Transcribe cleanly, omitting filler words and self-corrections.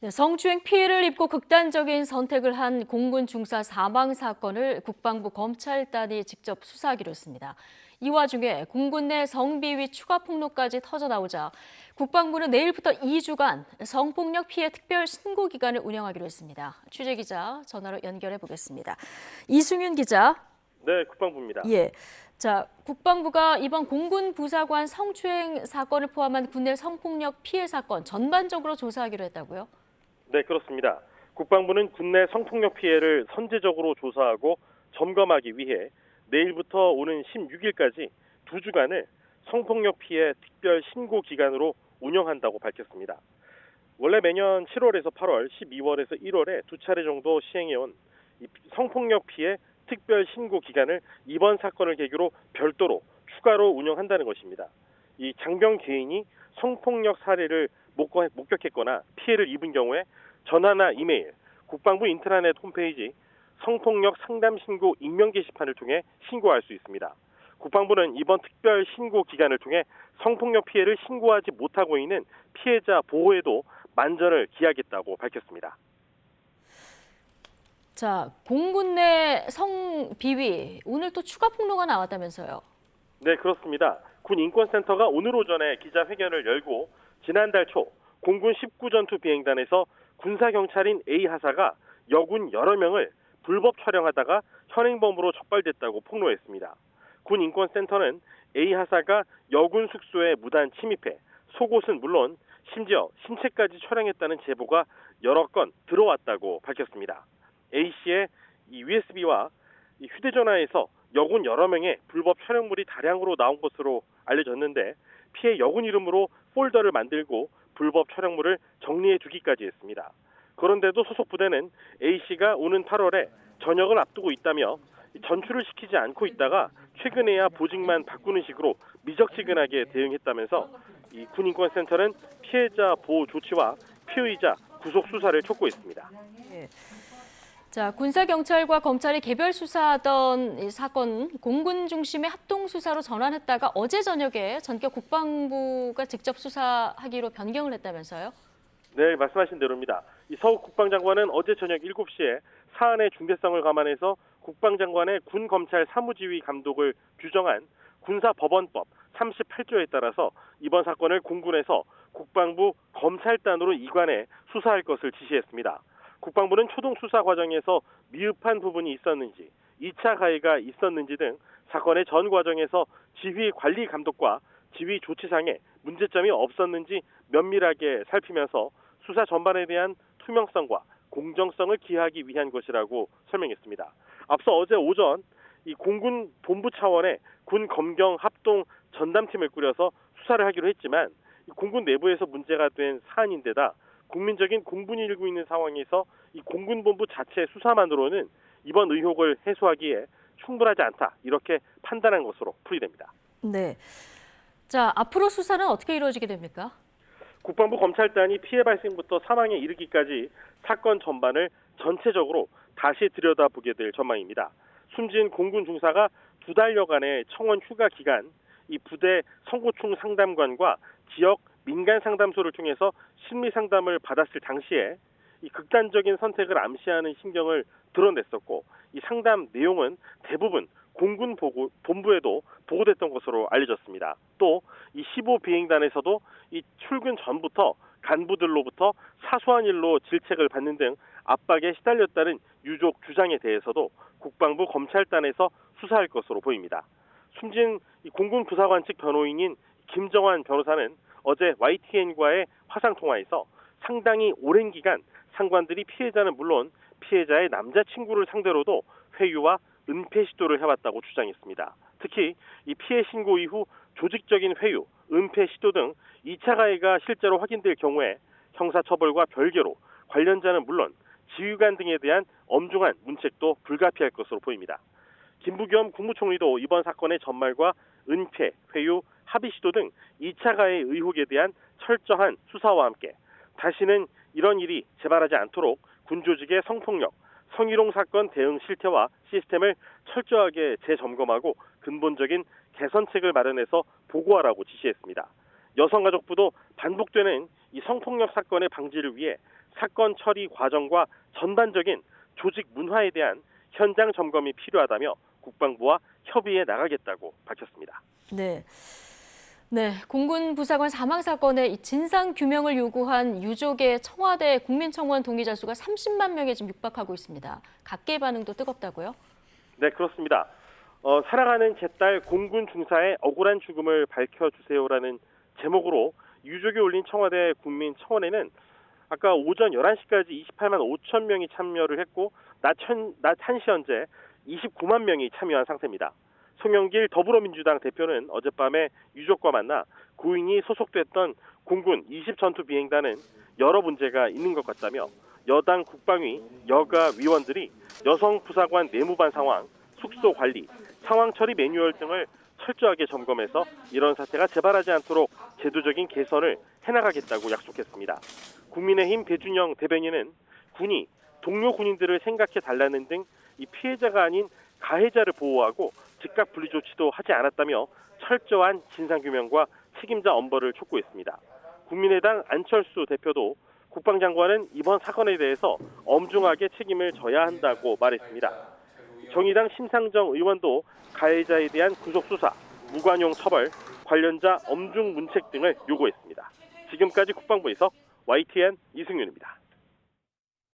네, 성추행 피해를 입고 극단적인 선택을 한 공군 중사 사망 사건을 국방부 검찰단이 직접 수사하기로 했습니다. 이 와중에 공군 내 성비위 추가 폭로까지 터져나오자 국방부는 내일부터 2주간 성폭력 피해 특별 신고 기간을 운영하기로 했습니다. 취재기자 전화로 연결해 보겠습니다. 이승윤 기자. 네, 국방부입니다. 예. 자, 국방부가 이번 공군 부사관 성추행 사건을 포함한 군내 성폭력 피해 사건 전반적으로 조사하기로 했다고요? 네, 그렇습니다. 국방부는 국내 성폭력 피해를 선제적으로 조사하고 점검하기 위해 내일부터 오는 16일까지 2주간을 성폭력 피해 특별 신고 기간으로 운영한다고 밝혔습니다. 원래 매년 7월에서 8월, 12월에서 1월에 2차례 정도 시행해온 이 성폭력 피해 특별 신고 기간을 이번 사건을 계기로 별도로 추가로 운영한다는 것입니다. 이 장병 개인이 성폭력 사례를 목격했거나 피해를 입은 경우에 전화나 이메일, 국방부 인트라넷 홈페이지 성폭력 상담 신고 익명 게시판을 통해 신고할 수 있습니다. 국방부는 이번 특별 신고 기간을 통해 성폭력 피해를 신고하지 못하고 있는 피해자 보호에도 만전을 기하겠다고 밝혔습니다. 자, 공군 내 성비위 오늘 또 추가 폭로가 나왔다면서요? 네, 그렇습니다. 군 인권센터가 오늘 오전에 기자회견을 열고 지난달 초 공군 19전투 비행단에서 군사경찰인 A 하사가 여군 여러 명을 불법 촬영하다가 현행범으로 적발됐다고 폭로했습니다. 군 인권센터는 A 하사가 여군 숙소에 무단 침입해 속옷은 물론 심지어 신체까지 촬영했다는 제보가 여러 건 들어왔다고 밝혔습니다. A씨의 USB와 휴대전화에서 여군 여러 명의 불법 촬영물이 다량으로 나온 것으로 알려졌는데 피해 여군 이름으로 폴더를 만들고 불법 촬영물을 정리해 두기까지 했습니다. 그런데도 소속 부대는 A씨가 오는 8월에 전역을 앞두고 있다며 전출을 시키지 않고 있다가 최근에야 보직만 바꾸는 식으로 미적지근하게 대응했다면서 이 군인권센터는 피해자 보호 조치와 피의자 구속 수사를 촉구했습니다. 예. 자, 군사경찰과 검찰이 개별 수사하던 이 사건 공군 중심의 합동 수사로 전환했다가 어제 저녁에 전격 국방부가 직접 수사하기로 변경을 했다면서요? 네, 말씀하신 대로입니다. 이 서욱 국방장관은 어제 저녁 7시에 사안의 중대성을 감안해서 국방장관의 군검찰 사무지휘 감독을 규정한 군사법원법 38조에 따라서 이번 사건을 공군에서 국방부 검찰단으로 이관해 수사할 것을 지시했습니다. 국방부는 초동 수사 과정에서 미흡한 부분이 있었는지, 2차 가해가 있었는지 등 사건의 전 과정에서 지휘 관리 감독과 지휘 조치상에 문제점이 없었는지 면밀하게 살피면서 수사 전반에 대한 투명성과 공정성을 기하기 위한 것이라고 설명했습니다. 앞서 어제 오전 이 공군 본부 차원의 군 검경 합동 전담팀을 꾸려서 수사를 하기로 했지만 공군 내부에서 문제가 된 사안인데다 국민적인 공분이 일고 있는 상황에서 이 공군 본부 자체 수사만으로는 이번 의혹을 해소하기에 충분하지 않다 이렇게 판단한 것으로 풀이됩니다. 네. 자, 앞으로 수사는 어떻게 이루어지게 됩니까? 국방부 검찰단이 피해 발생부터 사망에 이르기까지 사건 전반을 전체적으로 다시 들여다보게 될 전망입니다. 숨진 공군 중사가 2달여간의 청원 휴가 기간, 이 부대 성고충 상담관과 지역 민간 상담소를 통해서 심리 상담을 받았을 당시에 이 극단적인 선택을 암시하는 신경을 드러냈었고 이 상담 내용은 대부분 공군 본부에도 보고됐던 것으로 알려졌습니다. 또 이 15비행단에서도 이 출근 전부터 간부들로부터 사소한 일로 질책을 받는 등 압박에 시달렸다는 유족 주장에 대해서도 국방부 검찰단에서 수사할 것으로 보입니다. 숨진 이 공군 부사관 측 변호인인 김정환 변호사는 어제 YTN과의 화상 통화에서 상당히 오랜 기간 상관들이 피해자는 물론 피해자의 남자친구를 상대로도 회유와 은폐 시도를 해왔다고 주장했습니다. 특히 이 피해 신고 이후 조직적인 회유, 은폐 시도 등 2차 가해가 실제로 확인될 경우에 형사처벌과 별개로 관련자는 물론 지휘관 등에 대한 엄중한 문책도 불가피할 것으로 보입니다. 김부겸 국무총리도 이번 사건의 전말과 은폐, 회유, 합의 시도 등 2차 가해 의혹에 대한 철저한 수사와 함께 다시는 이런 일이 재발하지 않도록 군조직의 성폭력, 성희롱 사건 대응 실태와 시스템을 철저하게 재점검하고 근본적인 개선책을 마련해서 보고하라고 지시했습니다. 여성가족부도 반복되는 이 성폭력 사건의 방지를 위해 사건 처리 과정과 전반적인 조직 문화에 대한 현장 점검이 필요하다며 국방부와 협의해 나가겠다고 밝혔습니다. 네. 네, 공군 부사관 사망 사건의 진상 규명을 요구한 유족의 청와대 국민청원 동의자 수가 30만 명에 지금 육박하고 있습니다. 각계 반응도 뜨겁다고요? 네, 그렇습니다. 살아가는 제 딸 공군 중사의 억울한 죽음을 밝혀주세요라는 제목으로 유족이 올린 청와대 국민청원에는 아까 오전 11시까지 28만 5천 명이 참여를 했고 낮 1시 현재 29만 명이 참여한 상태입니다. 송영길 더불어민주당 대표는 어젯밤에 유족과 만나 고인이 소속됐던 공군 20전투비행단은 여러 문제가 있는 것 같다며 여당 국방위, 여가 위원들이 여성 부사관 내무반 상황, 숙소 관리, 상황 처리 매뉴얼 등을 철저하게 점검해서 이런 사태가 재발하지 않도록 제도적인 개선을 해나가겠다고 약속했습니다. 국민의힘 배준영 대변인은 군이 동료 군인들을 생각해 달라는 등 이 피해자가 아닌 가해자를 보호하고 즉각 분리 조치도 하지 않았다며 철저한 진상규명과 책임자 엄벌을 촉구했습니다. 국민의당 안철수 대표도 국방장관은 이번 사건에 대해서 엄중하게 책임을 져야 한다고 말했습니다. 정의당 심상정 의원도 가해자에 대한 구속수사, 무관용 처벌, 관련자 엄중 문책 등을 요구했습니다. 지금까지 국방부에서 YTN 이승윤입니다.